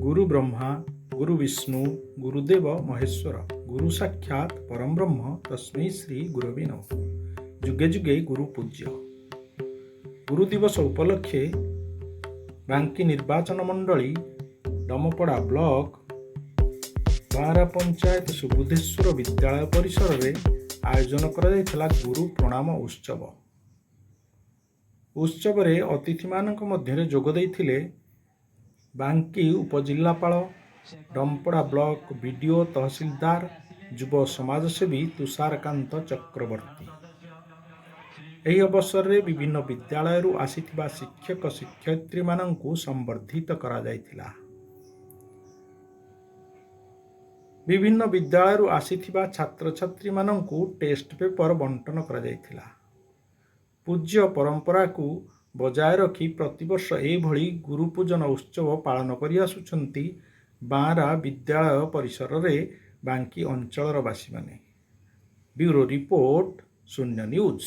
गुरु ब्रह्मा गुरु विष्णु गुरुदेव महेश्वर गुरु साक्षात परम ब्रह्म तस्मै श्री गुरवे नमः। जुगे जुगे गुरु पूज्य। गुरु दिवस उपलक्षे बांकी निर्वाचन मंडली डमपड़ा ब्लॉक बारा पंचायत सुबुधेश्वर विद्यालय परिसर में आयोजन करा गुरु प्रणाम उत्सव। उत्सव रे अतिथि मानक मध्य जोग देइथिले बांकी उपजिल्लापाल डमपड़ा ब्लॉक बीडीओ तहसीलदार युव समाजसेवी तुषारकांत चक्रवर्ती। ଏହି ଅବସରରେ ବିଭିନ୍ନ ବିଦ୍ୟାଳୟରୁ ଆସିଥିବା ଶିକ୍ଷକ ଶିକ୍ଷୟିତ୍ରୀମାନଙ୍କୁ ସମ୍ବର୍ଦ୍ଧିତ କରାଯାଇଥିଲା। ବିଭିନ୍ନ ବିଦ୍ୟାଳୟରୁ ଆସିଥିବା ଛାତ୍ରଛାତ୍ରୀମାନଙ୍କୁ ଟେଷ୍ଟ ପେପର ବଣ୍ଟନ କରାଯାଇଥିଲା। ପୂଜ୍ୟ ପରମ୍ପରାକୁ ବଜାୟ ରଖି ପ୍ରତିବର୍ଷ ଏଭଳି ଗୁରୁ ପୂଜନ ଉତ୍ସବ ପାଳନ କରି ଆସୁଛନ୍ତି ବାରା ବିଦ୍ୟାଳୟ ପରିସରରେ ବାଙ୍କି ଅଞ୍ଚଳର ବାସୀମାନେ। ବ୍ୟୁରୋ ରିପୋର୍ଟ ଶୂନ୍ୟ ନ୍ୟୁଜ।